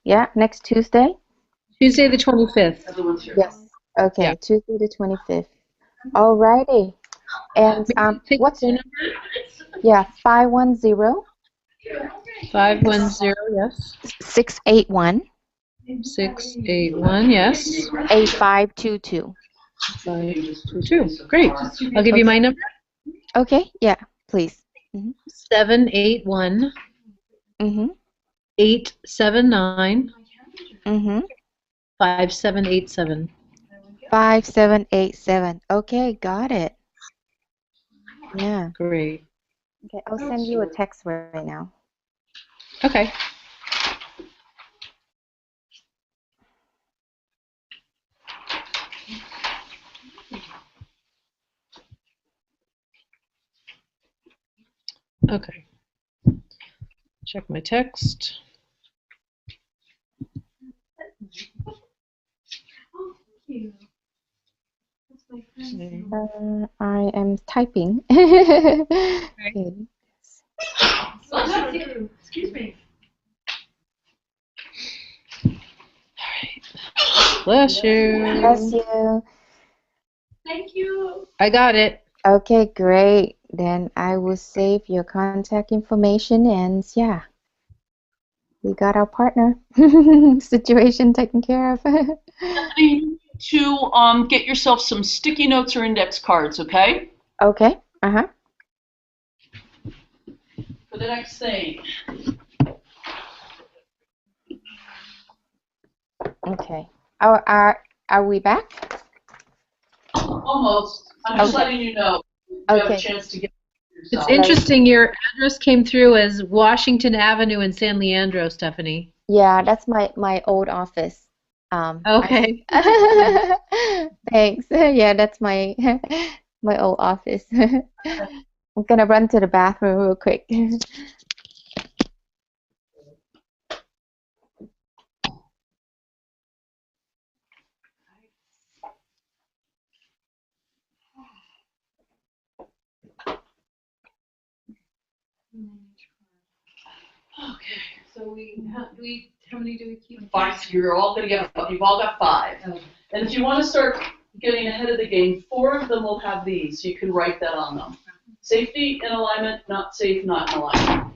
Yeah, next Tuesday? Tuesday the 25th. Everyone's here. Yes. Okay, Yeah. Tuesday the 25th. Alrighty. And Take what's the phone number? yeah, 510 510, yes. 681 681, yes. 8522. 522. Great. I'll give you my number. Okay, yeah, please. 781 Mm-hmm. 879 Mm-hmm. 5787. 5787. Okay, got it. Yeah. Great. Okay, I'll send you a text right now. Okay. Okay. Check my text. I am typing. Okay. Excuse me. Bless you. Bless you. Thank you. I got it. Okay, great. Then I will save your contact information and yeah, we got our partner situation taken care of. You need to get yourself some sticky notes or index cards, okay? Okay. Uh-huh. For the next thing. Okay. Are we back? Almost. I'm just Okay. letting you know. You have Okay. a chance to get It's yourself. interesting. Your address came through as Washington Avenue in San Leandro, Stephanie. Yeah, that's my old office. Okay. Thanks. Yeah, that's my my old office. I'm gonna run to the bathroom real quick. Okay. So how many do we keep? 5. You're all gonna get. You've all got 5. Okay. And if you want to start getting ahead of the game, 4 of them will have these. So you can write that on them. Safety in alignment, not safe, not in alignment.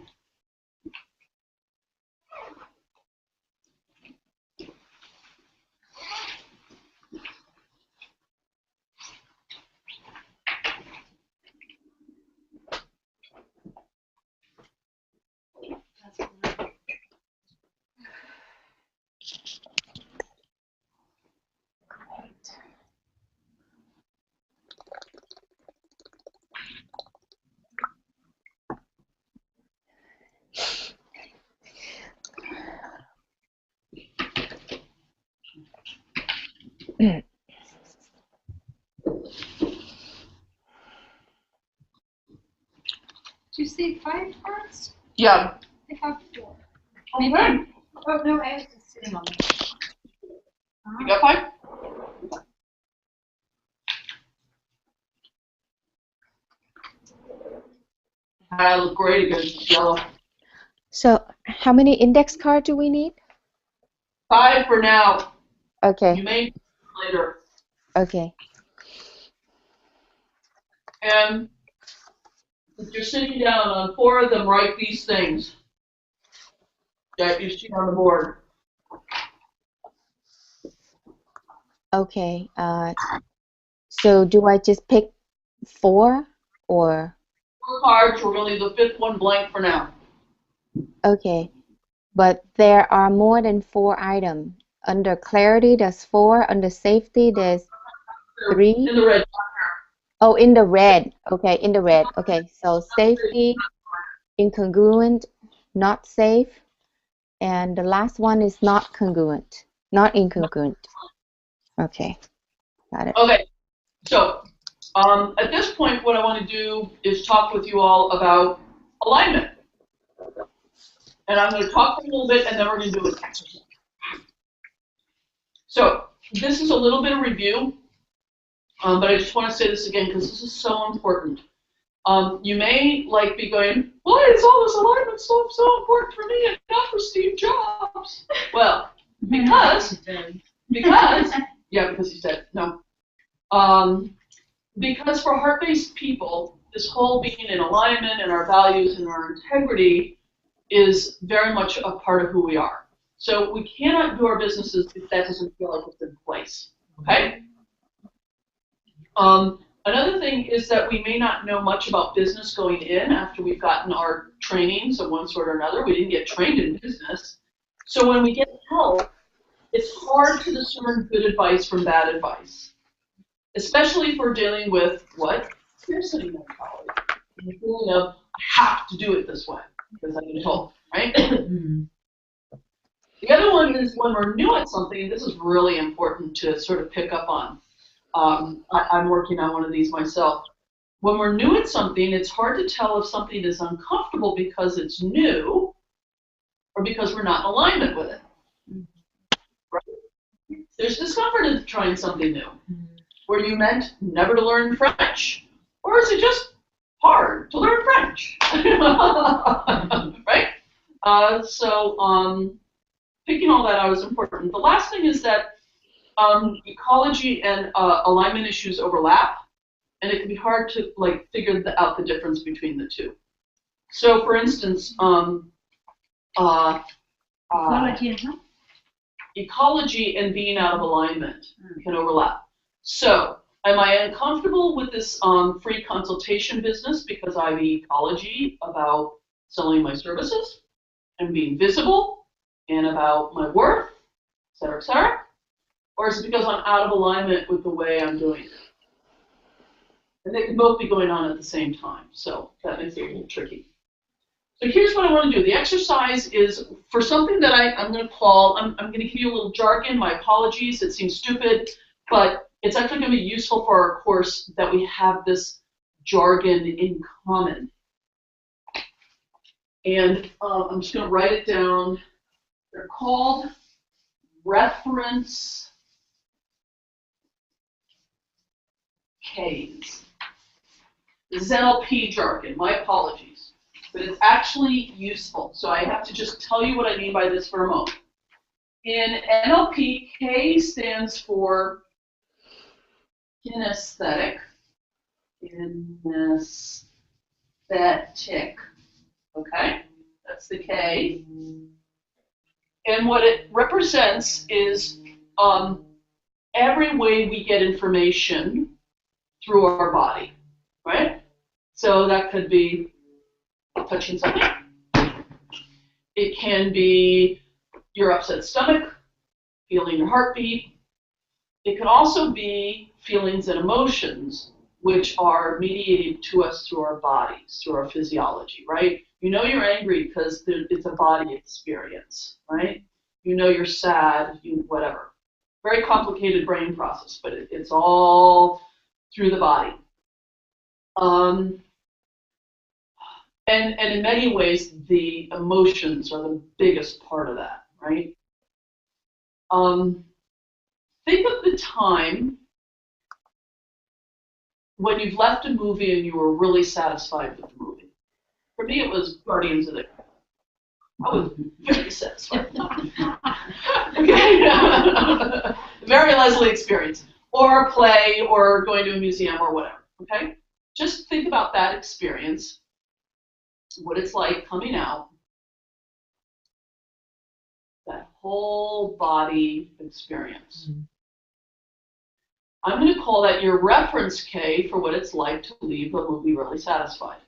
Do you say 5 cards? Yeah. I have 4. Okay. Oh, no, I was just sitting on them. You got 5? I look great against yellow. So, how many index cards do we need? 5 for now. You Okay. may need later. Okay. And if you're sitting down on 4 of them, write these things that you see on the board. Okay. So do I just pick 4 or 4 cards, we're going to leave the 5th one blank for now. okay. But there are more than 4 items. Under clarity, there's 4. Under safety, there's 3. In the red. Oh, in the red. Okay, in the red. Okay, so safety, incongruent, not safe, and the last one is not congruent, not incongruent. Okay, got it. Okay, so at this point, what I want to do is talk with you all about alignment. And I'm going to talk a little bit, and then we're going to do an exercise. So this is a little bit of review, but I just want to say this again because this is so important. You may be going, why is all this alignment stuff so important for me and not for Steve Jobs? Well, Well, because yeah, because he said no. Because for heart-based people, this whole being in alignment and our values and our integrity is very much a part of who we are. So we cannot do our businesses if that doesn't feel like it's in place. Okay? Another thing is that we may not know much about business going in after we've gotten our trainings of one sort or another. We didn't get trained in business. So when we get help, it's hard to discern good advice from bad advice, especially if we're dealing with what? Scarcity mentality. The feeling of, I have to do it this way because I've been told, right? The other one is when we're new at something, this is really important to sort of pick up on. I'm working on one of these myself. When we're new at something, it's hard to tell if something is uncomfortable because it's new or because we're not in alignment with it. Right? There's discomfort in trying something new. Were you meant never to learn French? Or is it just hard to learn French? Right? So picking all that out is important. The last thing is that ecology and alignment issues overlap, and it can be hard to figure out the difference between the two. So, for instance, ecology and being out of alignment can overlap. So, am I uncomfortable with this free consultation business because I have ecology about selling my services and being visible and about my worth, et cetera, et cetera? Or is it because I'm out of alignment with the way I'm doing it? And they can both be going on at the same time, so that makes it a little tricky. So here's what I want to do. The exercise is for something that I'm going to call, I'm going to give you a little jargon. My apologies, it seems stupid, but it's actually going to be useful for our course that we have this jargon in common. And I'm just going to write it down. They're called reference Ks. This is NLP jargon, my apologies. But it's actually useful. So I have to just tell you what I mean by this for a moment. In NLP, K stands for kinesthetic. Kinesthetic. Okay? That's the K. And what it represents is every way we get information through our body, right? So that could be touching something. It can be your upset stomach, feeling your heartbeat. It can also be feelings and emotions, which are mediated to us through our bodies, through our physiology, right? You know you're angry because it's a body experience, right? You know you're sad, whatever. Very complicated brain process, but it's all through the body. And in many ways, the emotions are the biggest part of that, right? Think of the time when you've left a movie and you were really satisfied with the movie. For me, it was Guardians of the Galaxy. I was very satisfied. Okay. Very Leslie experience. Or a play, or going to a museum, or whatever. Okay? Just think about that experience, what it's like coming out, that whole body experience. Mm-hmm. I'm going to call that your reference K for what it's like to leave the movie really satisfied.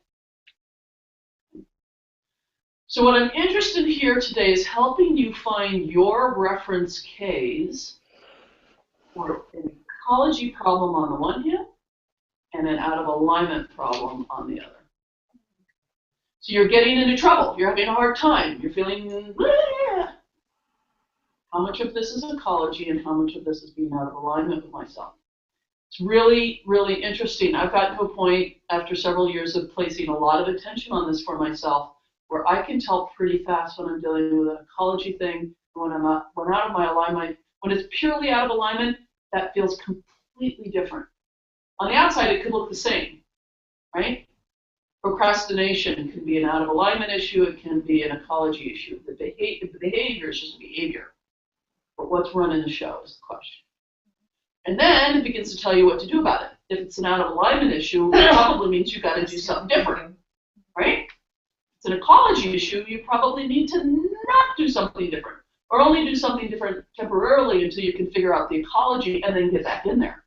So what I'm interested in here today is helping you find your reference Ks for an ecology problem on the one hand and an out of alignment problem on the other. So you're getting into trouble. You're having a hard time. You're feeling, how much of this is ecology and how much of this is being out of alignment with myself? It's really, really interesting. I've gotten to a point after several years of placing a lot of attention on this for myself where I can tell pretty fast when I'm dealing with an ecology thing, when I'm out of my alignment. When it's purely out of alignment, that feels completely different. On the outside, it could look the same, right? Procrastination can be an out of alignment issue. It can be an ecology issue. The behavior is just behavior. what's running the show is the question. And then it begins to tell you what to do about it. If it's an out of alignment issue, it probably means you've got to do something different, right? If it's an ecology issue, you probably need to not do something different, or only do something different temporarily until you can figure out the ecology and then get back in there,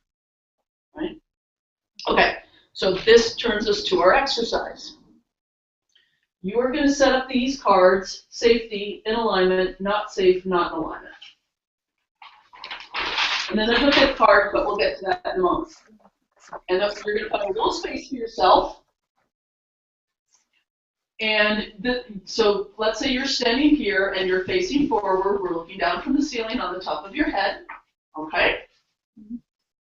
right? Okay, so this turns us to our exercise. You are going to set up these cards: safety, in alignment, not safe, not in alignment. And then there's a fifth card, but we'll get to that in a moment. And then you're going to find a little space for yourself. And so let's say you're standing here and you're facing forward. We're looking down from the ceiling on the top of your head. Okay?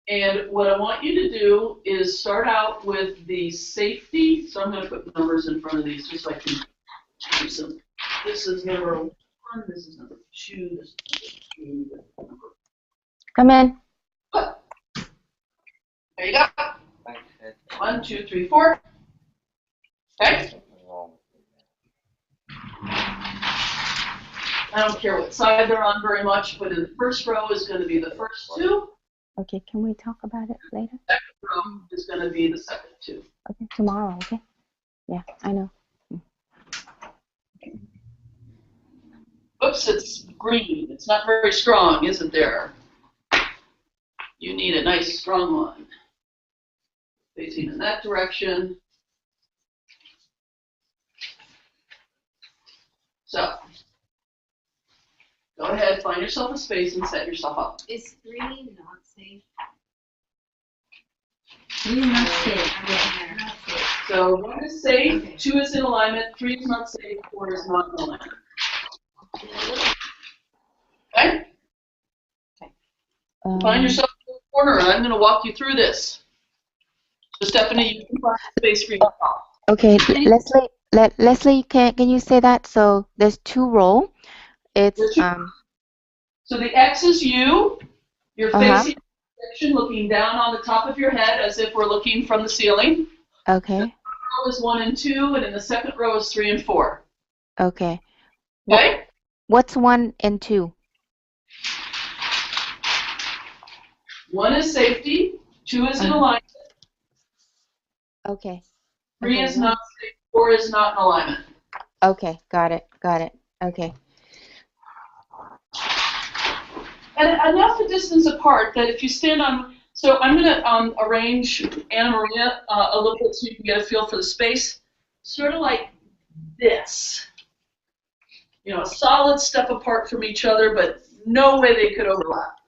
And what I want you to do is start out with the safety. So I'm going to put numbers in front of these just so I can do some. This is number 1. This is number 2. This is number 2. This is number. Come in. Good. There you go. 1, 2, 3, 4. Okay. I don't care what side they're on very much, but in the first row is going to be the first 2. Okay, can we talk about it later? Second row is going to be the second 2. Okay, tomorrow, okay? Yeah, I know. Oops, it's green. It's not very strong, isn't there? You need a nice strong one. Facing in that direction. So, go ahead, find yourself a space and set yourself up. Is 3 not safe? 3 not safe. Not safe. So 1 is safe, 2 is in alignment, 3 is not safe, 4 is not in alignment. Okay? Find yourself in the corner, and I'm going to walk you through this. So Stephanie, you can find space for yourself. Okay, Leslie. Leslie, can you say that? So there's 2 rows. It's So the X is you. You're facing the direction, looking down on the top of your head as if we're looking from the ceiling. Okay. The first row is 1 and 2, and in the second row is 3 and 4. Okay. Okay? What's 1 and 2? 1 is safety, 2 is in alignment, Okay. 3 is not safe, 4 is not in alignment. Okay, got it. Okay. And enough a distance apart that if you stand on, so I'm going to arrange Anna Maria a little bit so you can get a feel for the space, sort of like this. You know, a solid step apart from each other, but no way they could overlap.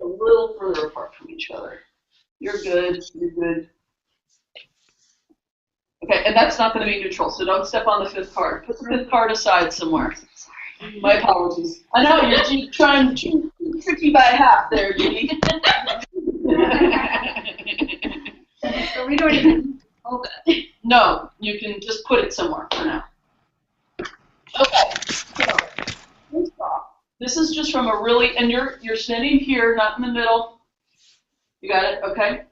A little further apart from each other. You're good. Okay, and that's not going to be neutral, so don't step on the 5th card. Put the 5th card aside somewhere. My apologies. I know you're trying to tricky by half there, Judy. So we don't even hold it. No, you can just put it somewhere for now. Okay, so first off, this is just from a really, and you're standing here, not in the middle. You got it? Okay.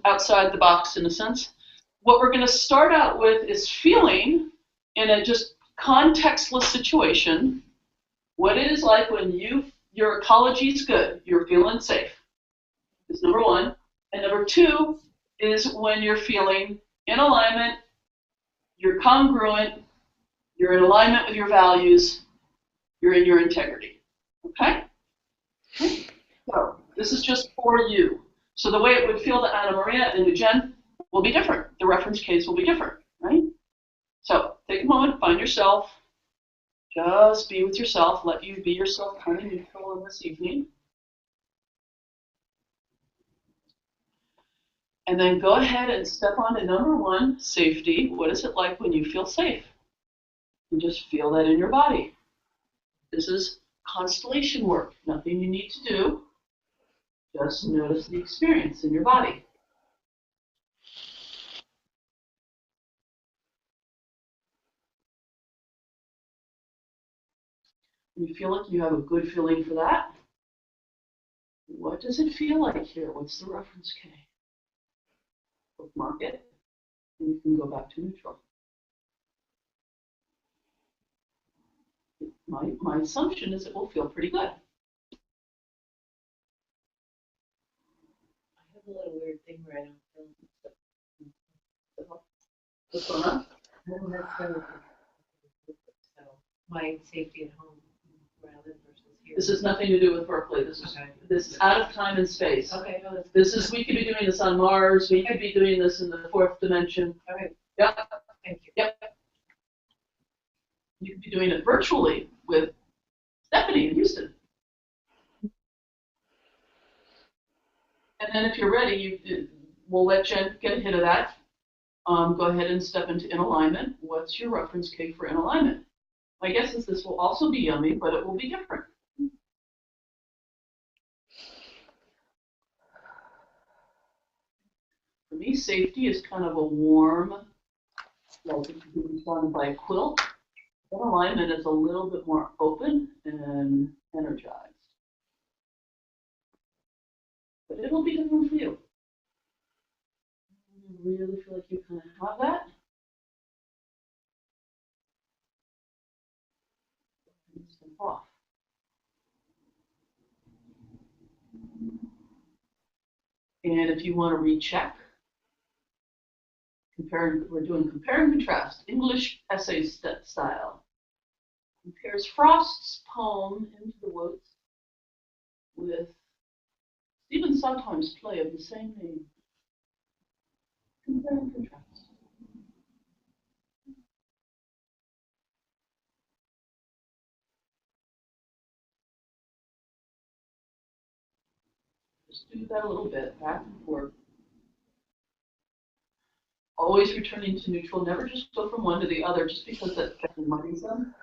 Outside the box, in a sense. What we're going to start out with is feeling in a just contextless situation what it is like when your ecology is good, you're feeling safe. Is number 1. And number 2 is when you're feeling in alignment, you're congruent, you're in alignment with your values, you're in your integrity. Okay? So this is just for you. So the way it would feel to Anna Maria and to Jen will be different. The reference case will be different, right? So take a moment, find yourself. Just be with yourself. Let you be yourself kind of neutral in this evening. And then go ahead and step on to number 1, safety. What is it like when you feel safe? And just feel that in your body. This is constellation work. Nothing you need to do. Just notice the experience in your body. You feel like you have a good feeling for that. What does it feel like here? What's the reference K? Bookmark it, and you can go back to neutral. my assumption is it will feel pretty good. I have a little weird thing where I don't feel stuff. What's going on? I don't necessarily feel so my safety at home where I live versus here. This has nothing to do with Berkeley. This is out of time and space. Okay, no, that's This is, we could be doing this on Mars. We could be doing this in the fourth dimension. okay. Yep. Thank you. Yep. You could be doing it virtually with Stephanie in Houston. And then if you're ready, we'll let Jen get a hit of that. Go ahead and step into in alignment. What's your reference cake for in alignment? My guess is this will also be yummy, but it will be different. For me, safety is kind of a warm, like if you can surrounded by a quilt. In alignment is a little bit more open and energized. But it'll be different for you. You really feel like you kind of have that. And step off. And if you want to recheck, we're doing compare and contrast, English essay style. Compares Frost's poem Into the Woods with Stephen Sondheim's play of the same name. Compare and contrast. Just do that a little bit, back and forth. Always returning to neutral. Never just go from one to the other just because that muddies them.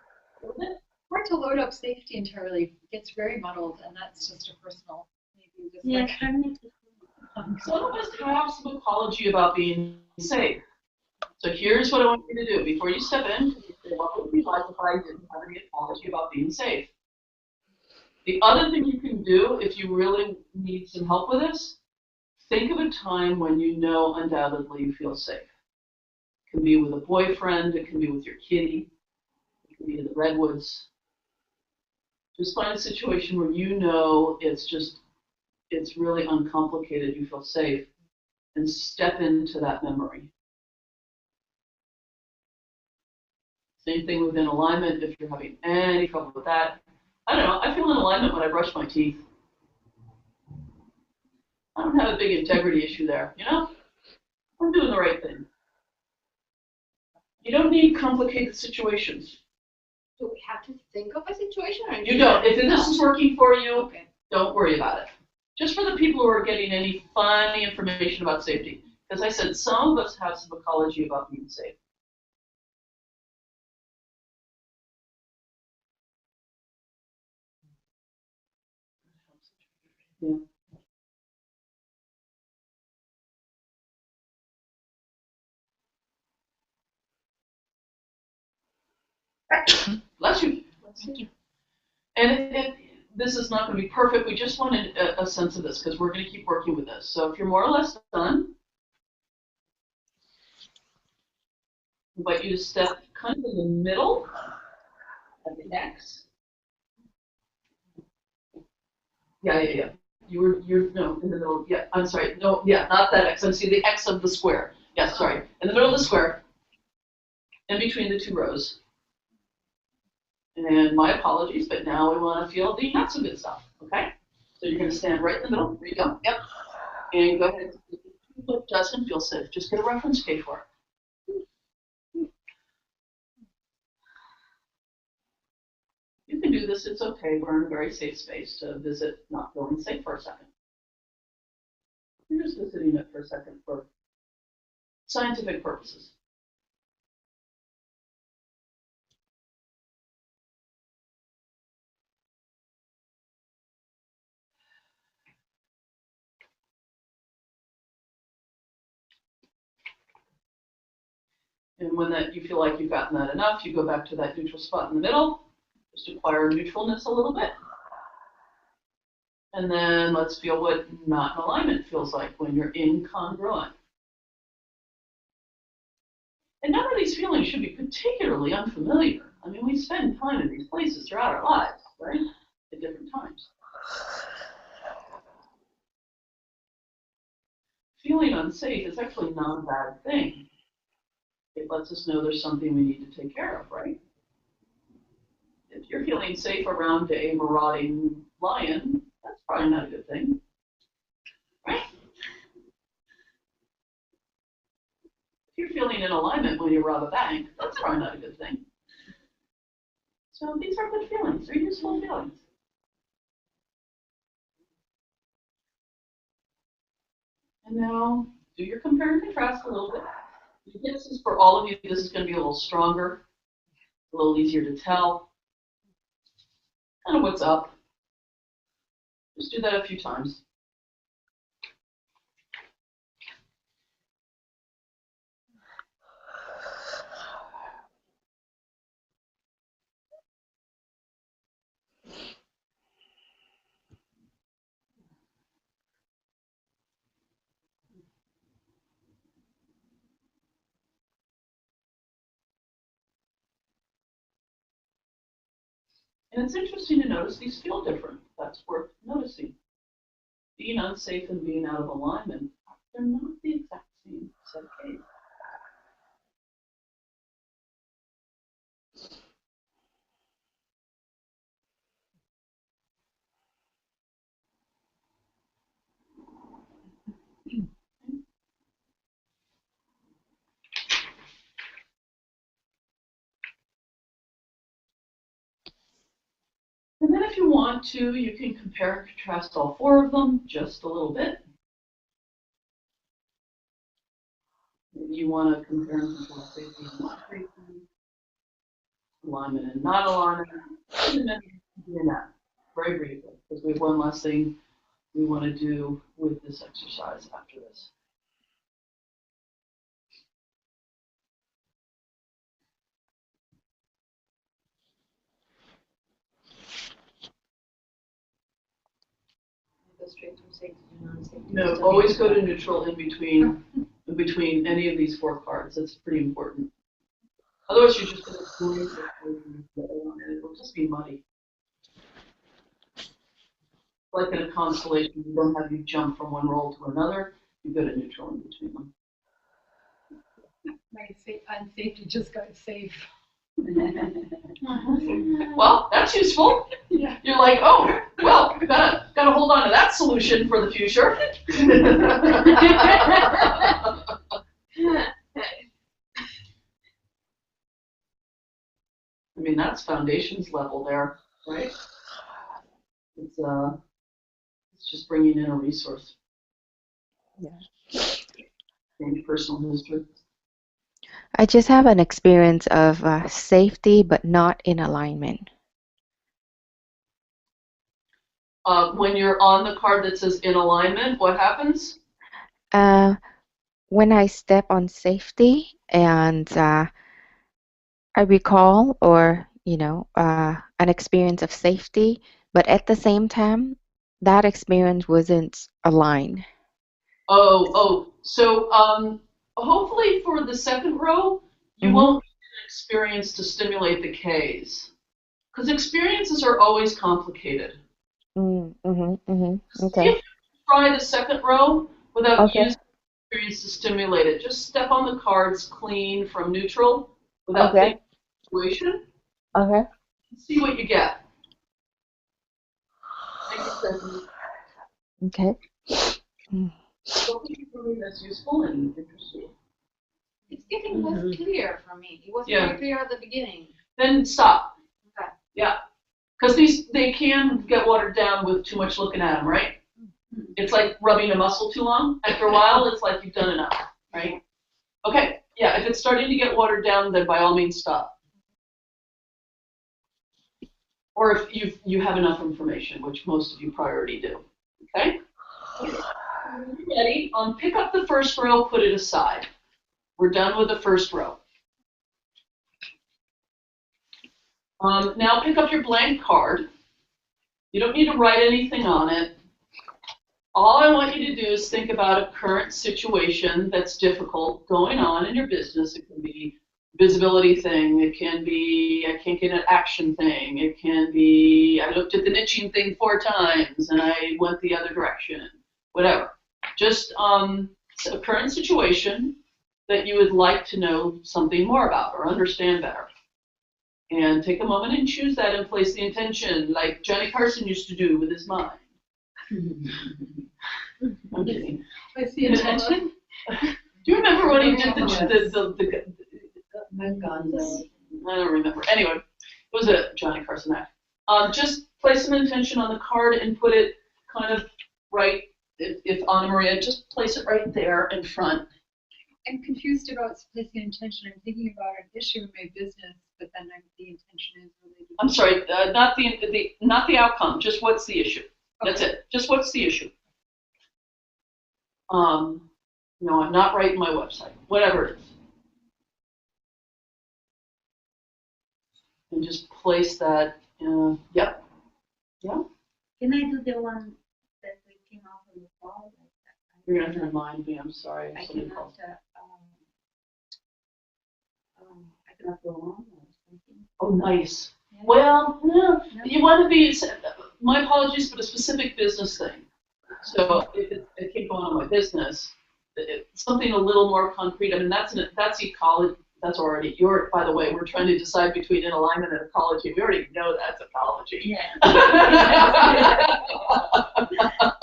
Hard to load up safety entirely. It gets very muddled, and that's just a personal. Maybe just Yeah, like, kind Some of us have some apology about being safe. So here's what I want you to do. Before you step in, you say, what would it be like if I didn't have any apology about being safe? The other thing you can do, if you really need some help with this, think of a time when you know undoubtedly you feel safe. It can be with a boyfriend, it can be with your kitty, it can be in the redwoods. Just find a situation where you know it's really uncomplicated, you feel safe, and step into that memory. Same thing within alignment, if you're having any trouble with that. I don't know, I feel in alignment when I brush my teeth. I don't have a big integrity issue there, you know? I'm doing the right thing. You don't need complicated situations. Do we have to think of a situation? Or You don't. If this is working for you, Okay. don't worry about it. Just for the people who are getting any funny information about safety. As I said, some of us have some ecology about being safe. Yeah. Bless you. Thank you. And this is not going to be perfect. We just wanted a sense of this because we're going to keep working with this. So if you're more or less done, I invite you to step kind of in the middle of the X. Yeah. You're no, in the middle. Yeah, I'm sorry. No, yeah, not that X. I'm seeing the X of the square. Yeah, sorry. In the middle of the square, in between the two rows. And my apologies, but now we want to feel the not so good stuff, okay? So you're going to stand right in the middle. There you go. Yep. And go ahead. If it doesn't feel safe, just get a reference K for it. You can do this. It's okay. We're in a very safe space to visit not feeling safe for a second. You're just visiting it for a second for scientific purposes. And when you feel like you've gotten that enough, you go back to that neutral spot in the middle, just acquire neutralness a little bit. And then let's feel what not in alignment feels like when you're incongruent. And none of these feelings should be particularly unfamiliar. I mean, we spend time in these places throughout our lives, right? At different times. Feeling unsafe is actually not a bad thing. It lets us know there's something we need to take care of, right? If you're feeling safe around a marauding lion, that's probably not a good thing, right? If you're feeling in alignment when you rob a bank, that's probably not a good thing. So these are good feelings. They're useful feelings. And now do your compare and contrast a little bit. This is for all of you. This is going to be a little stronger, a little easier to tell. Kind of what's up. Just do that a few times. And it's interesting to notice these feel different. That's worth noticing. Being unsafe and being out of alignment, they're not the exact same set of cases. And then if you want to, you can compare and contrast all four of them just a little bit. Maybe you want to compare and contrast safety and not safety, alignment and not alignment, and then doing that very briefly, because we have one last thing we want to do with this exercise after this. Go straight from safety to non-safety. No, always go to neutral in between any of these four cards. That's pretty important. Otherwise, you're just going to and it'll just be muddy. Like in a constellation, you don't have you jump from one roll to another. You go to neutral in between them. My unsafety just got safe. Well, that's useful. Yeah. You're like, oh, well, gotta hold on to that solution for the future. I mean, that's foundations level there, right? It's just bringing in a resource. Yeah. Change personal history. I just have an experience of safety, but not in alignment. When you're on the card that says in alignment, what happens? When I step on safety and I recall or, an experience of safety, but at the same time, that experience wasn't aligned. So hopefully for the second row, you won't use an experience to stimulate the Ks. Because experiences are always complicated. Okay. See if you try the second row without using experience to stimulate it. Just step on the cards clean from neutral without thinking situation. Okay. See what you get. Okay. Hopefully that's useful and interesting. It's getting less clear for me. It wasn't very clear at the beginning. Then stop. Okay. Yeah. Because they can get watered down with too much looking at them, right? It's like rubbing a muscle too long. After a while, it's like you've done enough, right? Okay. Yeah. If it's starting to get watered down, then by all means stop. Or if you have enough information, which most of you probably already do. Okay? Ready? Pick up the first row, put it aside. We're done with the first row. Now pick up your blank card. You don't need to write anything on it. All I want you to do is think about a current situation that's difficult going on in your business. It can be visibility thing. It can be I can't get an action thing. It can be I looked at the niching thing 4 times and I went the other direction. Whatever. Just a current situation that you would like to know something more about or understand better. And take a moment and choose that and place the intention, like Johnny Carson used to do with his mind. I'm kidding. What's the intention? Do you remember when he did the I've gone there. I don't remember. Anyway, it was a Johnny Carson act. Just place some intention on the card and put it kind of right. If Anna Maria, just place it right there in front. I'm confused about placing intention. I'm thinking about an issue in my business, but then the intention is related. I'm sorry, not the outcome. Just what's the issue. That's it. Just what's the issue. No, I'm not writing my website. Whatever it is. And just place that. Yep. Yeah. Can I do the one that we came out from the fall? You're gonna have to remind me. I'm sorry. I cannot go on or something. Oh, nice. Yeah. Well, no. No. You want to be. My apologies, but a specific business thing. So if it can't go on my business, something a little more concrete. I mean, that's ecology. That's already by the way, we're trying to decide between in alignment and ecology. We already know that's ecology. Yeah.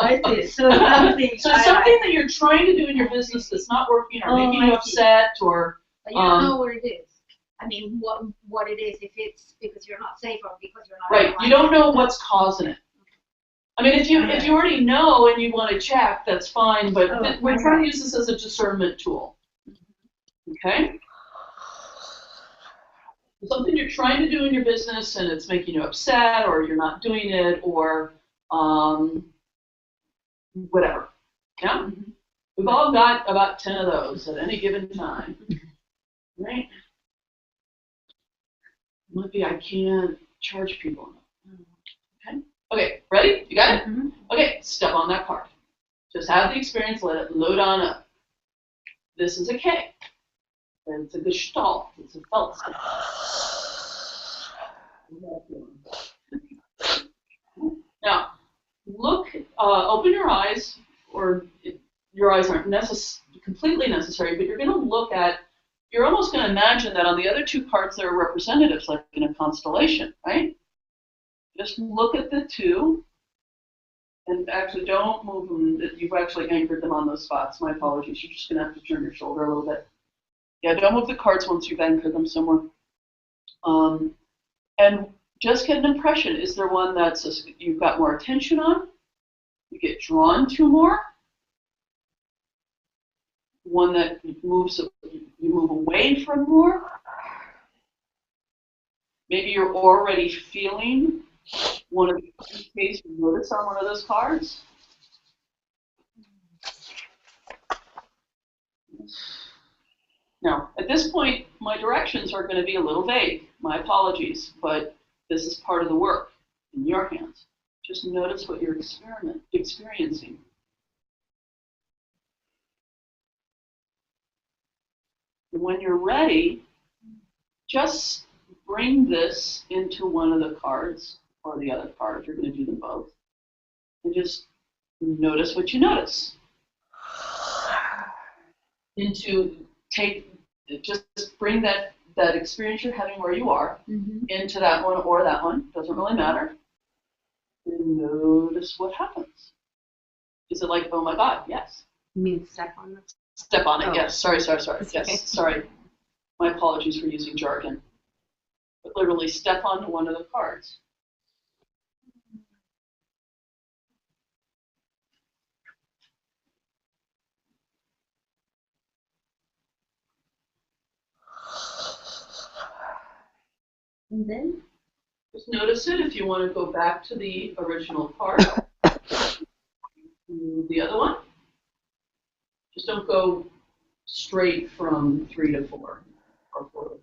I see. So something. So something that you're trying to do in your business that's not working or making you upset or. But you don't know what it is. I mean, what it is, if it's because you're not safe or because you're not. Right. You don't know what's causing it. I mean, if you already know and you want to check, that's fine. But we're trying to use this as a discernment tool. Okay. Something you're trying to do in your business and it's making you upset, or you're not doing it, or whatever. Yeah. We've all got about 10 of those at any given time. Right? Might be I can't charge people. Okay. Okay, ready? You got it? Mm-hmm. Okay, step on that card. Just have the experience, let it load on up. This is a K. And it's a gestalt. It's a felt step. Now, look, open your eyes, or your eyes aren't completely necessary, but you're going to look at, you're almost going to imagine that on the other 2 cards there are representatives, like in a constellation, right? Just look at the 2, and actually don't move them. You've actually anchored them on those spots. My apologies. You're just going to have to turn your shoulder a little bit. Yeah, don't move the cards once you've anchored them somewhere. And just get an impression. Is there one that's you've got more attention on? You get drawn to more? One that you move away from more? Maybe you're already feeling one of the keys you notice on one of those cards. Now, at this point, my directions are going to be a little vague. My apologies, but this is part of the work in your hands. Just notice what you're experiencing. When you're ready, just bring this into one of the cards or the other card. You're going to do them both. And just notice what you notice. Just bring that experience you're having where you are into that one or that one. Doesn't really matter. And notice what happens. Is it like, oh my God, yes. You mean step on it? Step on it, Oh. yes. Sorry. That's Yes, okay. sorry. My apologies for using jargon. But literally step onto one of the cards. And then? Just notice it. If you want to go back to the original card, the other one. Just don't go straight from 3 to 4 or 4 to 4.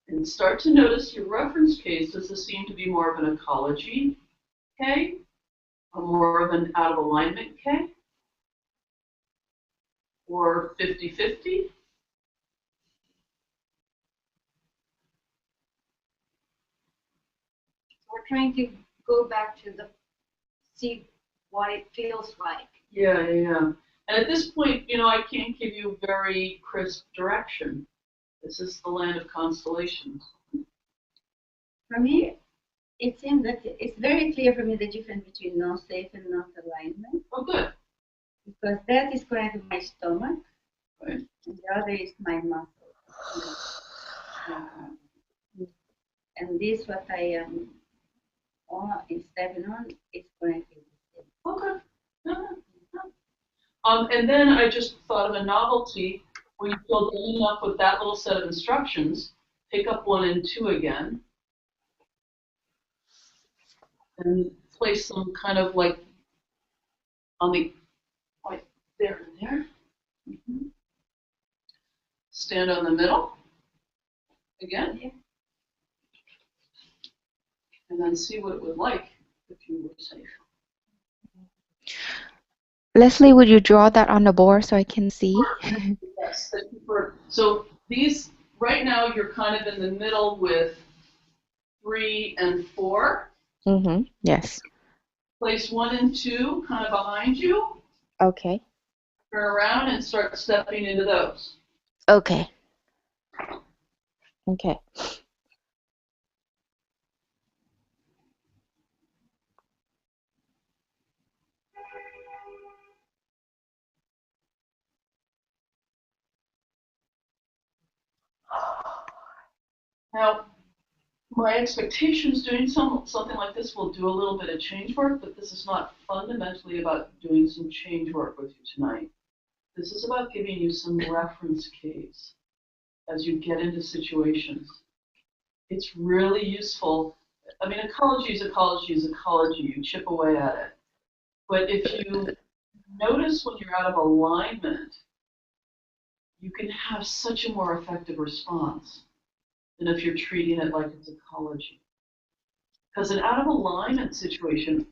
And start to notice your reference case. Does this seem to be more of an ecology K? Or more of an out of alignment K? Or 50-50? We're trying to go back to see what it feels like. Yeah. And at this point, I can't give you very crisp direction. This is the land of constellations. For me, it seems that it's very clear for me the difference between not safe and not alignment, Oh, good. because that is connected to my stomach, Right. and the other is my muscle. And this, what I am stepping on, is connected. Okay. No. And then I just thought of a novelty. When you feel good enough with that little set of instructions, pick up 1 and 2 again, and place them kind of like on the right there and there. Stand on the middle again, and then see what it would like if you were safe. Leslie, would you draw that on the board so I can see? Yes. So these, right now, you're kind of in the middle with 3 and 4. Mm-hmm. Yes. Place 1 and 2 kind of behind you. Okay. Turn around and start stepping into those. Okay. Okay. Now, my expectations doing something like this will do a little bit of change work, but this is not fundamentally about doing some change work with you tonight. This is about giving you some reference case as you get into situations. It's really useful. I mean, ecology is ecology is ecology. You chip away at it. But if you notice when you're out of alignment, you can have such a more effective response than if you're treating it like it's ecology. Because an out of alignment situation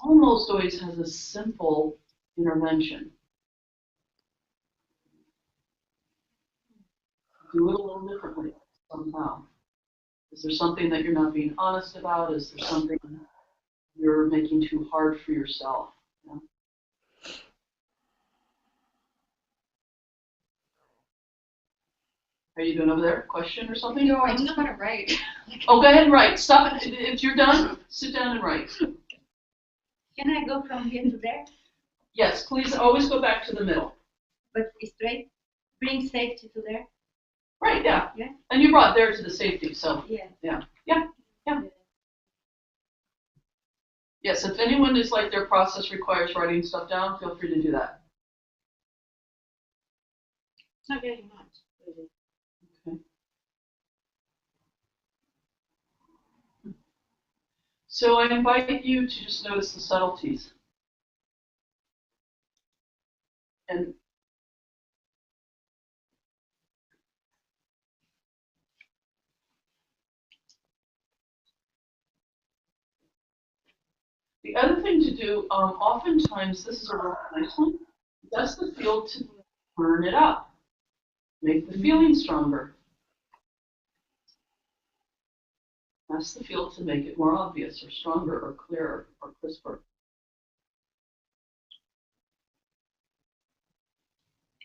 almost always has a simple intervention. Do it a little differently somehow. Is there something that you're not being honest about? Is there something you're making too hard for yourself? Yeah. Are you doing over there? Question or something? No, I just want to write. Oh, go ahead and write. Stop it. If you're done, sit down and write. Can I go from here to there? Yes, please always go back to the middle. But straight, bring safety to there? Right, yeah. Yeah. And you brought there to the safety, so. Yeah. Yes, if anyone is like their process requires writing stuff down, feel free to do that. It's not very much. Okay. So I invite you to just notice the subtleties. And the other thing to do, oftentimes, this is a real nice one, that's the field to turn it up, make the feeling stronger. That's the field to make it more obvious or stronger or clearer or crisper.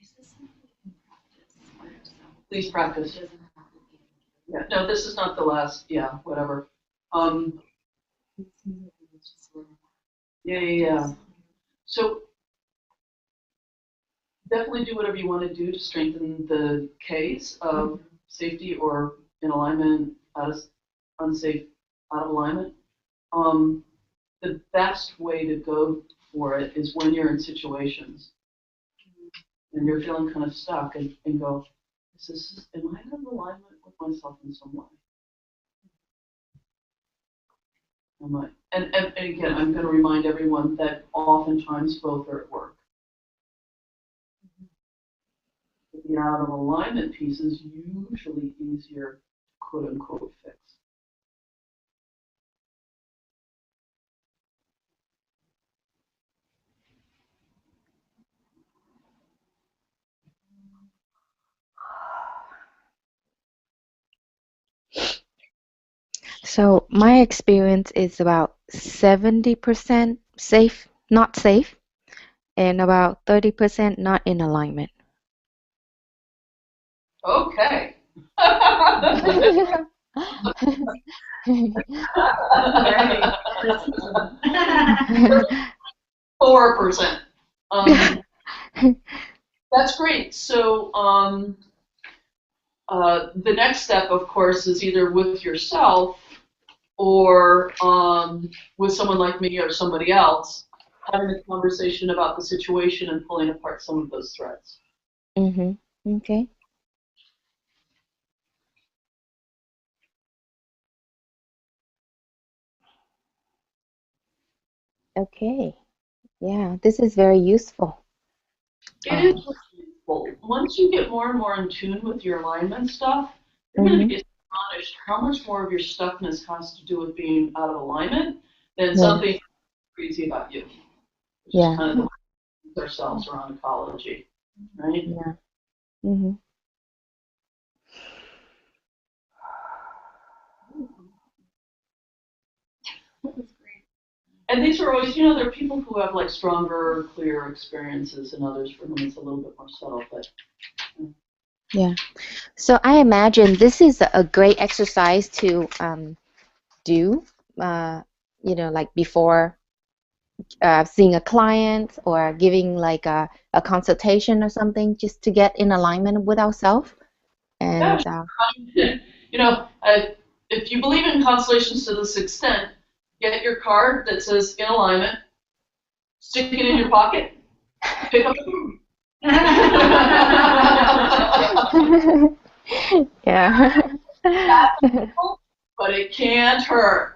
Is this something we can practice by ourselves? Please practice. It doesn't have to be. Yeah, no, this is not the last, yeah, whatever. It seems like it was just a little. Yeah. So definitely do whatever you want to do to strengthen the case of safety or in alignment, unsafe, out of alignment. The best way to go for it is when you're in situations and you're feeling kind of stuck and go, am I out of alignment with myself in some way? And again, I'm going to remind everyone that oftentimes both are at work. The out of alignment piece is usually easier to quote unquote fix. So my experience is about 70% safe, not safe, and about 30% not in alignment. Okay. 4%. That's great. So the next step, of course, is either with yourself or with someone like me or somebody else, having a conversation about the situation and pulling apart some of those threads. Okay. Okay. Yeah, this is very useful. It is useful. Once you get more and more in tune with your alignment stuff, you're going to be astonished how much more of your stuckness has to do with being out of alignment than something crazy about you. Which is kind of the way we use ourselves around ecology, right? Yeah. And these are always, there are people who have like stronger, clearer experiences and others for whom it's a little bit more subtle, but. Yeah. So I imagine this is a great exercise to do, like before seeing a client or giving like a consultation or something, just to get in alignment with ourselves. And if you believe in constellations to this extent, get your card that says in alignment, stick it in your pocket, pick up the phone. Yeah. But it can't hurt.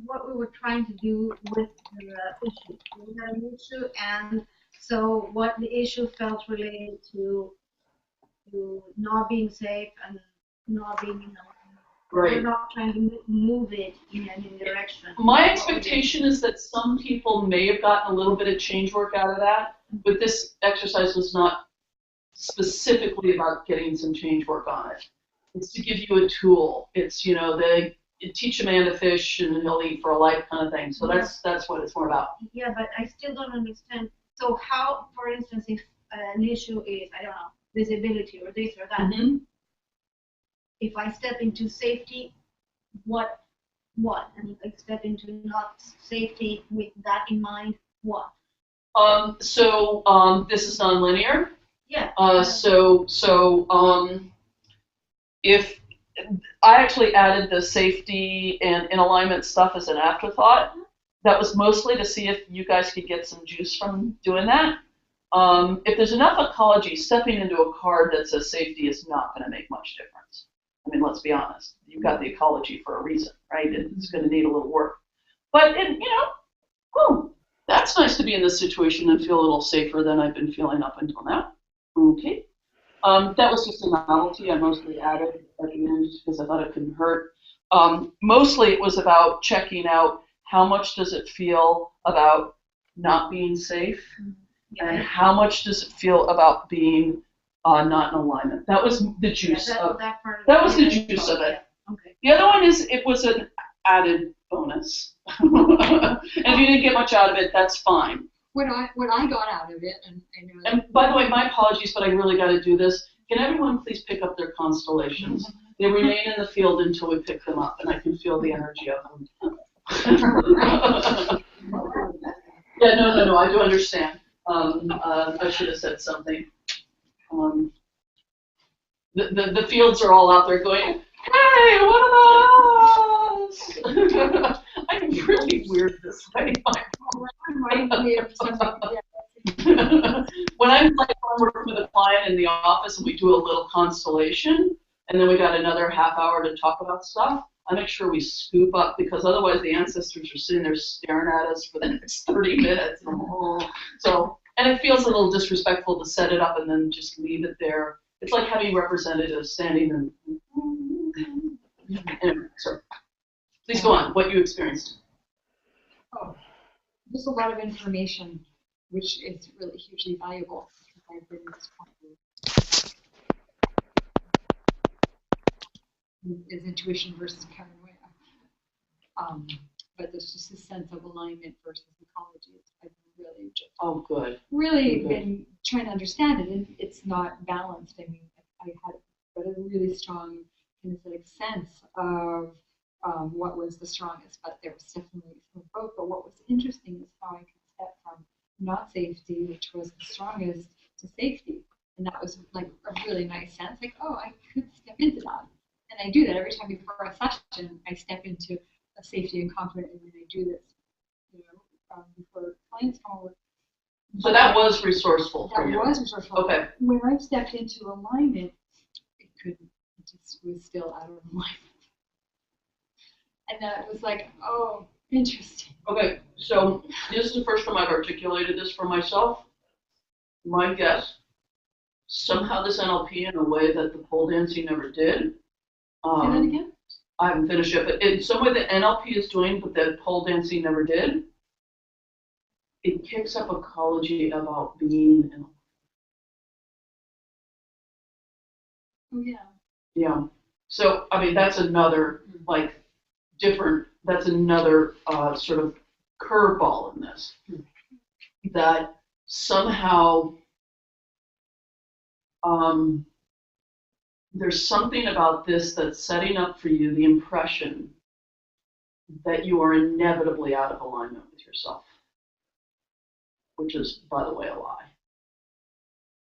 What we were trying to do with the issue. We had an issue, and so what the issue felt related to not being safe and not being in alignment. Right. We're not trying to move it in any direction. My expectation is that some people may have gotten a little bit of change work out of that, but this exercise was not specifically about getting some change work on it. It's to give you a tool. It's, they teach a man to fish and he'll eat for a life kind of thing. So that's what it's more about. Yeah, but I still don't understand. So how, for instance, if an issue is, I don't know, visibility or this or that, if I step into safety, what? And if I step into not safety with that in mind, what? This is nonlinear. Yeah. If I actually added the safety and in alignment stuff as an afterthought, that was mostly to see if you guys could get some juice from doing that. If there's enough ecology, stepping into a card that says safety is not going to make much difference. I mean, let's be honest. You've got the ecology for a reason, right? It's going to need a little work. But, that's nice to be in this situation and feel a little safer than I've been feeling up until now. Okay. That was just a novelty I mostly added at the end because I thought it couldn't hurt. Mostly it was about checking out how much does it feel about not being safe and how much does it feel about being not in alignment. That was the juice of it. That was the juice of it. Okay. The other one is it was an added bonus. And if you didn't get much out of it, that's fine. What I got out of it, and by the way, my apologies, but I really got to do this. Can everyone please pick up their constellations? They remain in the field until we pick them up, and I can feel the energy of them. Yeah, no, I do understand. I should have said something. The fields are all out there going, hey, what about us? I'm really weird this way. When I'm working with a client in the office and we do a little constellation, and then we got another half hour to talk about stuff, I make sure we scoop up because otherwise the ancestors are sitting there staring at us for the next 30 minutes. So, and it feels a little disrespectful to set it up and then just leave it there It's like having representatives standing and. Anyway, so please go on. What you experienced. Oh, just a lot of information, which is really hugely valuable because I've been at this point is intuition versus paranoia. But there's just a sense of alignment versus ecology. I've been really just really been trying to understand it, and it's not balanced. I mean, I had a really strong kinesthetic sense of what was the strongest, but there was definitely some of both. But what was interesting is how I could step from not safety, which was the strongest, to safety, and that was like a really nice sense. Like, oh, I could step into that, and I do that every time before a session. I step into a safety and confidence, and when I do this, before clients come over. So that was resourceful for you. That was resourceful. Okay. When I stepped into alignment, it couldn't. It just was still out of alignment. And that was like, oh, interesting. Okay, so this is the first time I've articulated this for myself. My guess, somehow this NLP in a way that the pole dancing never did. Say that again? I haven't finished it, but in some way the NLP is doing what the pole dancing never did. It kicks up ecology about being in. Oh, yeah. Yeah. So, I mean, that's another, like, different, that's another sort of curveball in this. That somehow there's something about this that's setting up for you the impression that you are inevitably out of alignment with yourself, which is, by the way, a lie.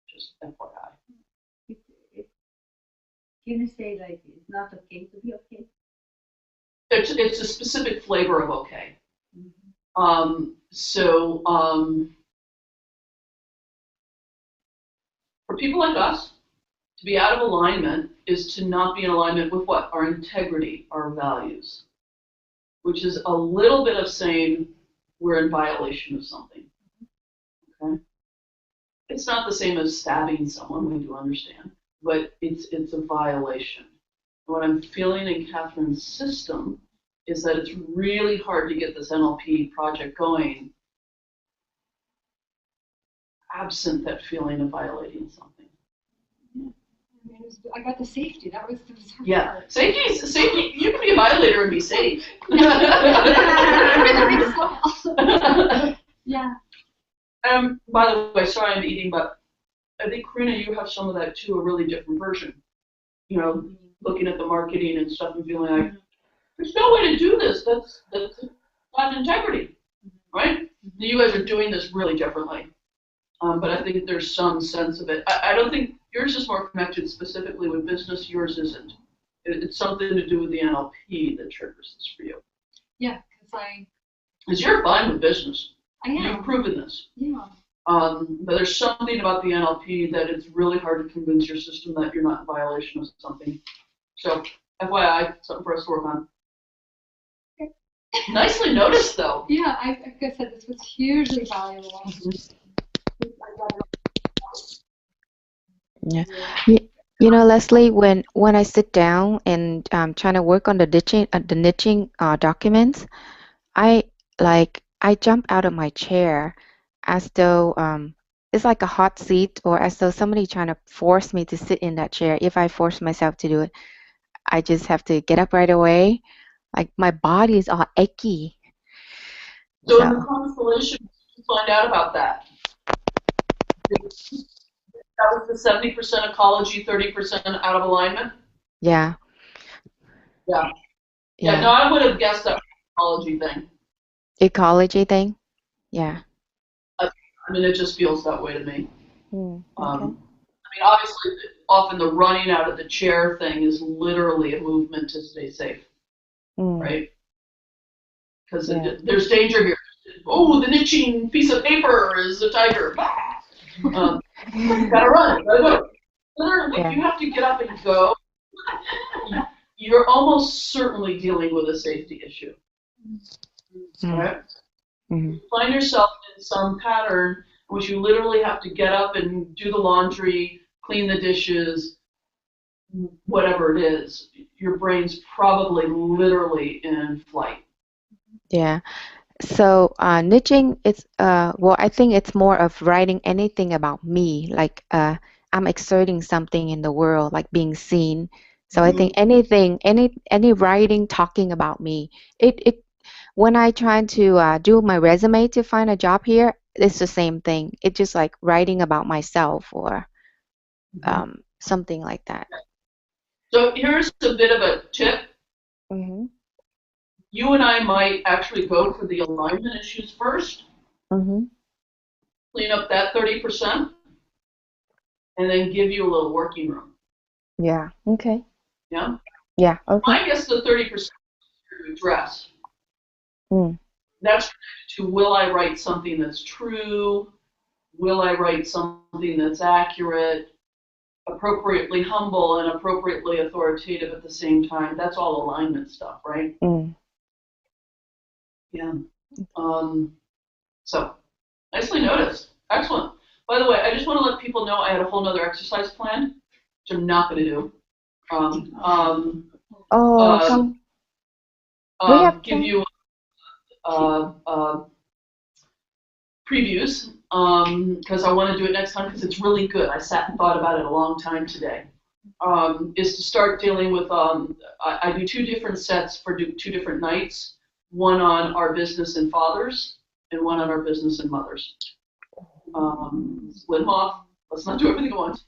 Just FYI. Can you say like it's not okay to be okay? It's a specific flavor of okay. Mm-hmm. For people like us, to be out of alignment is to not be in alignment with what? Our integrity, our values, which is a little bit of saying we're in violation of something. Okay? It's not the same as stabbing someone, we do understand, but it's a violation. What I'm feeling in Catherine's system is that it's really hard to get this NLP project going absent that feeling of violating something. Yeah. I got the safety. That was the Yeah, part. safety. You can be a violator and be safe. Yeah. By the way, sorry I'm eating, but I think Karina, you have some of that too, a really different version. You know, looking at the marketing and stuff and feeling like there's no way to do this. That's not integrity, right? You guys are doing this really differently, but I think there's some sense of it. I don't think yours is more connected specifically with business. Yours isn't. It's something to do with the NLP that triggers this for you. Yeah, because you're fine with business. I am. You've proven this. Yeah. But there's something about the NLP that it's really hard to convince your system that you're not in violation of something. So, FYI, something for us to work on. Okay. Nicely noticed, though. Yeah, like I said, this was hugely valuable. Yeah. You know, Leslie, when I sit down and trying to work on the niching documents, I jump out of my chair as though it's like a hot seat, or as though somebody trying to force me to sit in that chair. If I force myself to do it, I just have to get up right away. Like my body is all achy. So in the constellation, you find out about that. That was the 70% ecology, 30% out of alignment? Yeah. Yeah. Yeah, no, I would have guessed that ecology thing. Ecology thing? Yeah. I mean, it just feels that way to me. Okay. I mean, obviously, often the running out of the chair thing is literally a movement to stay safe, right? Because there's danger here. Oh, the niching piece of paper is a tiger. Gotta run. Gotta go. Literally, if you have to get up and go, you're almost certainly dealing with a safety issue. Right? You find yourself in some pattern in which you literally have to get up and do the laundry, clean the dishes, whatever it is, your brain's probably literally in flight. Yeah. So niching is well, I think it's more of writing anything about me, like I'm exerting something in the world, like being seen. So I think anything, any writing talking about me, it when I try to do my resume to find a job here, it's the same thing. It's just like writing about myself or something like that. So here's a bit of a tip. Mm-hmm. You and I might actually go for the alignment issues first, Mm-hmm. clean up that 30%, and then give you a little working room. Yeah. Okay. Yeah? Yeah. Okay. I guess the 30% to address. Mm. That's to, will I write something that's true? Will I write something that's accurate, appropriately humble, and appropriately authoritative at the same time? That's all alignment stuff, right? Mm. Yeah. So, nicely noticed. Excellent. By the way, I just want to let people know I had a whole nother exercise planned, which I'm not going to do. We have Give some. you previews because I want to do it next time because it's really good. I sat and thought about it a long time today. Is to start dealing with, I do 2 different sets for 2 different nights, one on our business and fathers and one on our business and mothers. Split them off. Let's not do everything at once.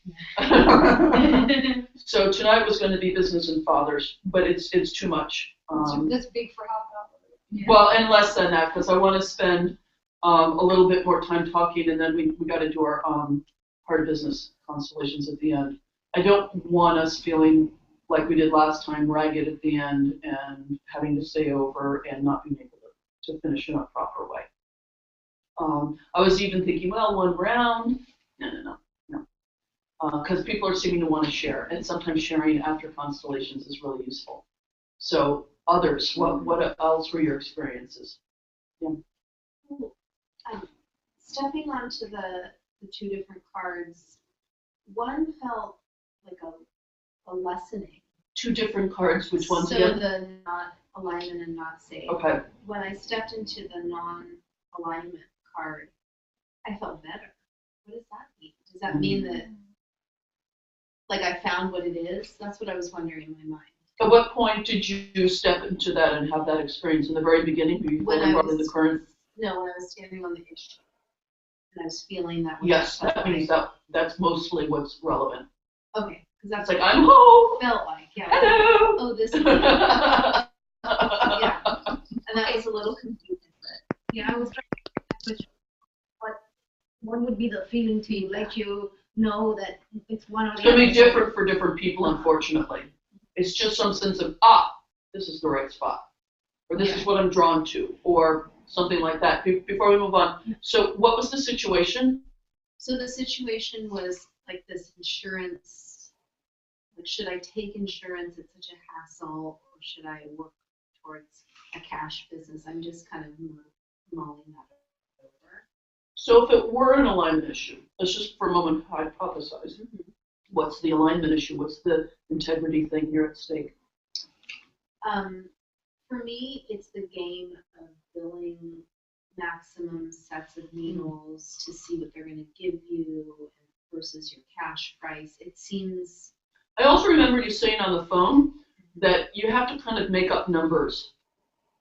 So tonight was going to be business and fathers, but it's too much. That's big for half an hour. Yeah. Well, and less than that because I want to spend a little bit more time talking, and then we got to do our hard business constellations at the end. I don't want us feeling like we did last time, ragged at the end and having to stay over and not being able to finish in a proper way. I was even thinking, well, 1 round. No. Because people are seeming to want to share, and sometimes sharing after constellations is really useful. So others, what else were your experiences? Yeah. Stepping onto the 2 different cards, one felt like a lessening. 2 different cards, which ones so again? The not alignment and not safe. Okay. When I stepped into the non-alignment card, I felt better. What does that mean? Does that mean that, like, I found what it is? That's what I was wondering in my mind. At what point did you step into that and have that experience? In the very beginning, before you brought in the current? No, when I was standing on the issue, and I was feeling that. Yes, that means that's mostly what's relevant. Okay, because that's like I'm home. Felt like, yeah. Hello. Oh, this is. Yeah, and that was a little confusing. But yeah, I was trying to what would be the feeling to let you know that it's one or the other? It's going to be different for different people, unfortunately. It's just some sense of, this is the right spot, or this is what I'm drawn to, or something like that. Before we move on, so what was the situation? So the situation was like this insurance, like should I take insurance? It's such a hassle, or should I work towards a cash business? I'm just kind of mulling that over. So if it were an alignment issue, let's just for a moment hypothesize. What's the alignment issue? What's the integrity thing here at stake? For me, it's the game of billing maximum sets of needles to see what they're going to give you versus your cash price. It seems. I also remember you saying on the phone that you have to kind of make up numbers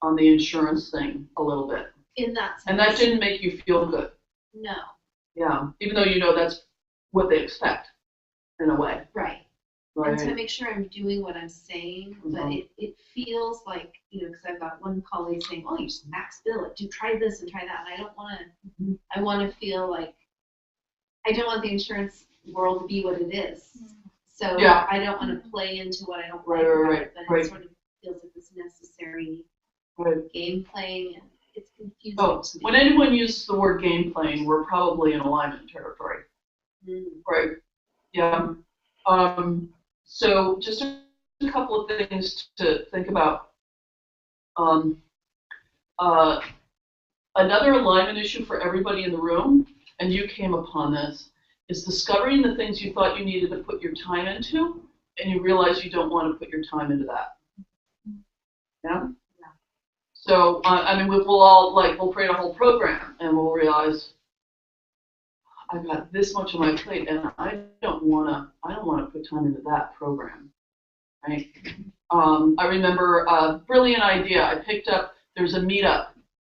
on the insurance thing a little bit. In that sense. And that didn't make you feel good. No. Yeah, even though you know that's what they expect in a way. Right. And to make sure I'm doing what I'm saying, but it feels like, because I've got one colleague saying, oh, you just max bill it, try this and try that, and I don't want to, I want to feel like, I don't want the insurance world to be what it is. So I don't want to play into what I don't like about it, but it sort of feels like this necessary game playing, and it's confusing to me. When anyone uses the word game playing, we're probably in alignment territory. Right. Yeah. So just a couple of things to think about. Another alignment issue for everybody in the room, and you came upon this, is discovering the things you thought you needed to put your time into, and you realize you don't want to put your time into that. Yeah? So, I mean, we'll create a whole program, and we'll realize, I've got this much on my plate, and I don't want to put time into that program, right? I remember a brilliant idea. I picked up, there's a meetup,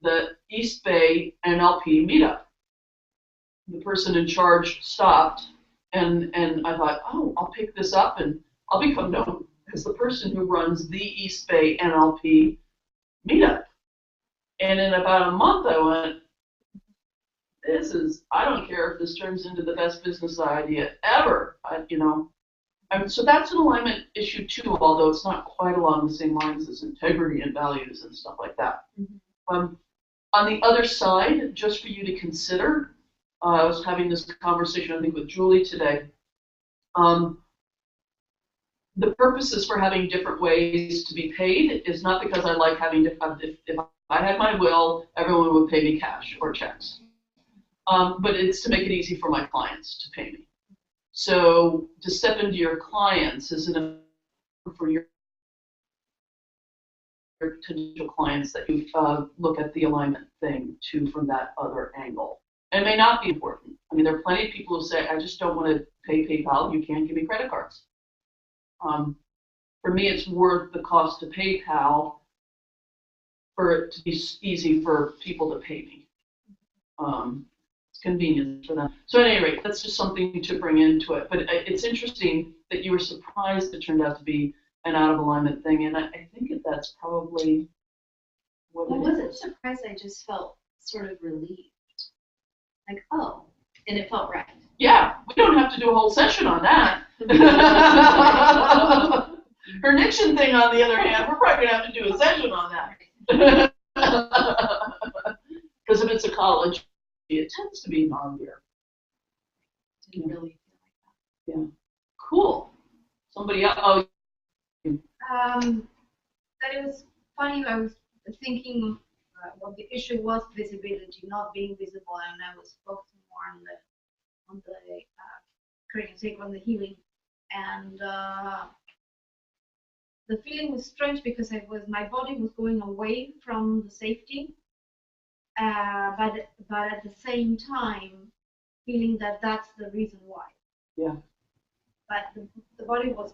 the East Bay NLP meetup. The person in charge stopped, and I thought, oh, I'll pick this up, and I'll become known as the person who runs the East Bay NLP meetup. And in about a month, I went, I don't care if this turns into the best business idea ever, so that's an alignment issue too, although it's not quite along the same lines as integrity and values and stuff like that. On the other side, just for you to consider, I was having this conversation, I think, with Julie today. The purposes for having different ways to be paid is not because I like having different, if I had my will, everyone would pay me cash or checks. But it's to make it easy for my clients to pay me. So to step into your clients is for your potential clients that you look at the alignment thing too from that other angle. And it may not be important. I mean, there are plenty of people who say, I just don't want to pay PayPal. You can't give me credit cards. For me, it's worth the cost to PayPal for it to be easy for people to pay me. It's convenient for them. So at any rate, that's just something to bring into it. But it's interesting that you were surprised it turned out to be an out of alignment thing. And I think that's probably what it is. I wasn't surprised. I just felt sort of relieved. Like, oh, and it felt right. Yeah, we don't have to do a whole session on that. Her Nixon thing, on the other hand, we're probably going to have to do a session on that. Because if it's a college, it tends to be non-beer. Didn't really feel like that. Yeah. Cool. Somebody else? Oh. That it was funny. I was thinking what the issue was visibility, not being visible, and I was focusing more on the creating sacred, on the healing, and the feeling was strange because my body was going away from the safety, but at the same time feeling that that's the reason why. Yeah. But the body was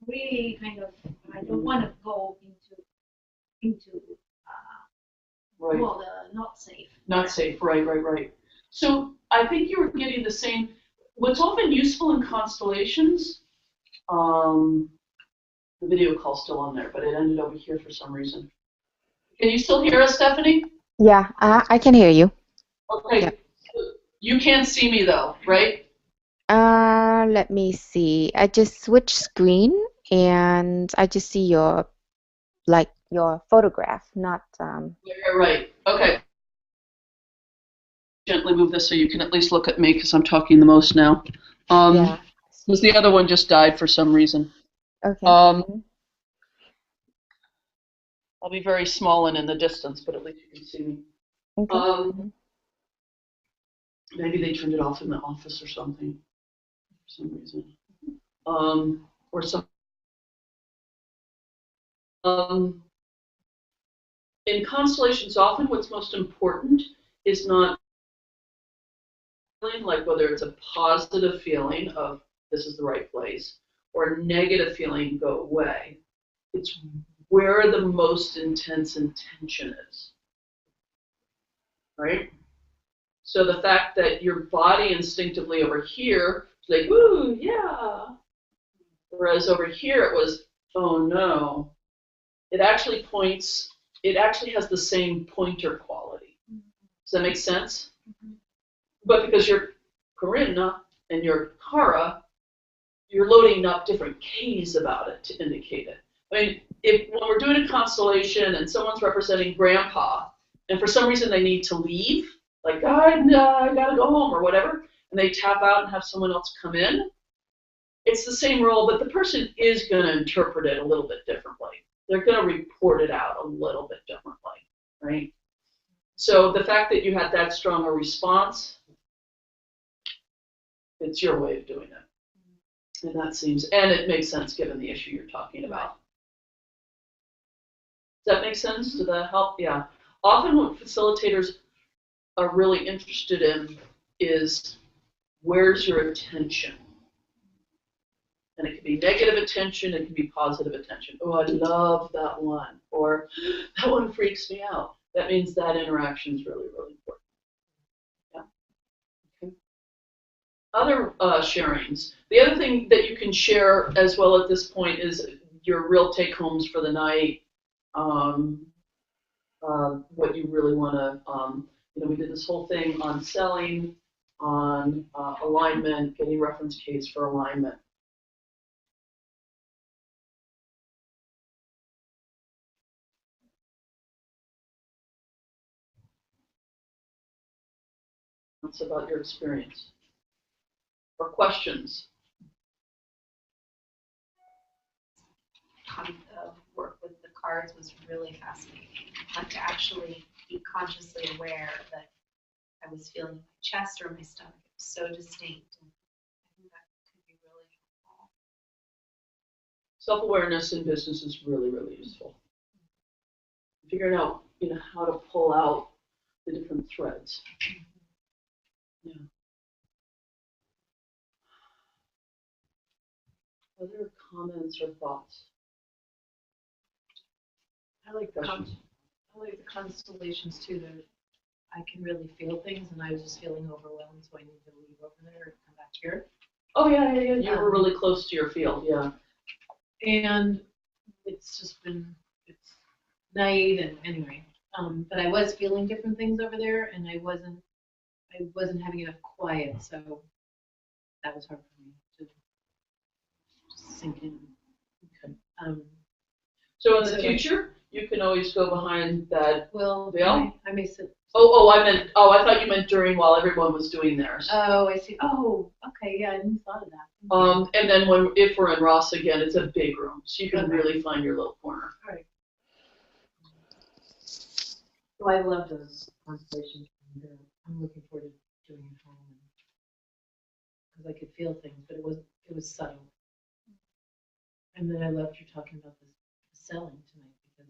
really kind of, I don't want to go into right. well, the not safe. Not safe, right. So I think you were getting the same, what's often useful in constellations, the video call's still on there, but it ended over here for some reason. Can you still hear us, Stephanie? Yeah, I can hear you. Okay. Yeah. You can't see me though, right? Let me see. I just switched screen and I just see your photograph, not Right. Okay. Gently move this so you can at least look at me because I'm talking the most now. yeah. Because the other one just died for some reason. Okay. I'll be very small and in the distance, but at least you can see me. Okay. Maybe they turned it off in the office or something for some reason. Or some. In constellations, often what's most important is not feeling, like whether it's a positive feeling of this is the right place or a negative feeling go away. It's where the most intense intention is, right? So the fact that your body instinctively over here is like, woo, yeah. Whereas over here it was, oh no. It actually has the same pointer quality. Does that make sense? Mm-hmm. But because you're Corinna and you're Kara, you're loading up different Ks about it to indicate it. I mean, when we're doing a constellation and someone's representing grandpa, and for some reason they need to leave, like, I gotta go home or whatever, and they tap out and have someone else come in, it's the same role, but the person is going to interpret it a little bit differently. They're going to report it out a little bit differently, right? So the fact that you had that strong a response It's your way of doing it. And that seems, and it makes sense given the issue you're talking about. Does that make sense? Does that help? Yeah. Often what facilitators are really interested in is where's your attention? And it can be negative attention, it can be positive attention. Oh, I love that one. Or that one freaks me out. That means that interaction is really, really important. Yeah. Okay. Other sharings. The other thing that you can share as well at this point is your real take-homes for the night. What you really want to, we did this whole thing on selling, on alignment, getting reference case for alignment. That's about your experience. Or questions? Work with the cards was really fascinating. Like to actually be consciously aware that I was feeling my chest or my stomach. It was so distinct. And I think that could be really helpful. Self-awareness in business is really, really useful. Figuring out, how to pull out the different threads. Yeah. Other comments or thoughts? I like the constellations too. That I can really feel things, and I was just feeling overwhelmed, so I need to leave over there and come back here. Oh yeah. You were really close to your field, yeah. And it's night, and anyway. But I was feeling different things over there, and I wasn't having enough quiet, so that was hard for me to just sink in. Okay. So in the future, you can always go behind that veil. I may sit. I thought you meant during while everyone was doing theirs. Oh, I see. Oh, okay. Yeah, I hadn't thought of that. And then if we're in Ross again, it's a big room, so you can really find your little corner. All right. So I love those constellations. I'm looking forward to doing it home because I could feel things, but it was subtle. And then I loved you talking about the selling tonight because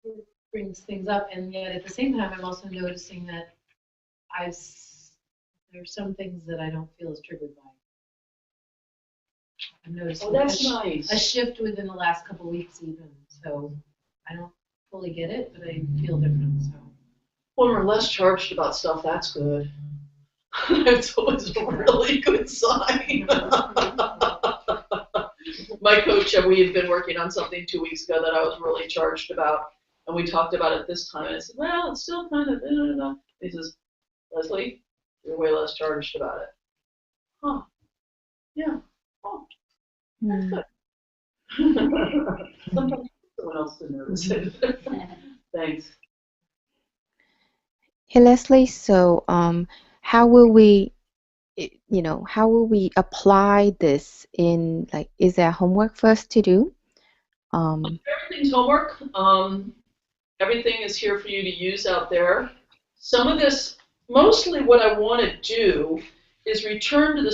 it brings things up, and yet at the same time, I'm also noticing that there's some things that I don't feel as triggered by. I'm noticing nice. A shift within the last couple of weeks even. So I don't fully get it, but I feel different. So when we're less charged about stuff, that's good. It's always a really good sign. My coach and we had been working on something 2 weeks ago that I was really charged about, and we talked about it this time. And I said, well, it's still kind of, He says, Leslie, you're way less charged about it. Huh. Yeah. Oh, that's good. Sometimes someone else to notice it. Thanks. Hey, Leslie, so how will we apply this in, like, is there homework for us to do? Everything's homework. Everything is here for you to use out there. Some of this, mostly what I want to do is return to the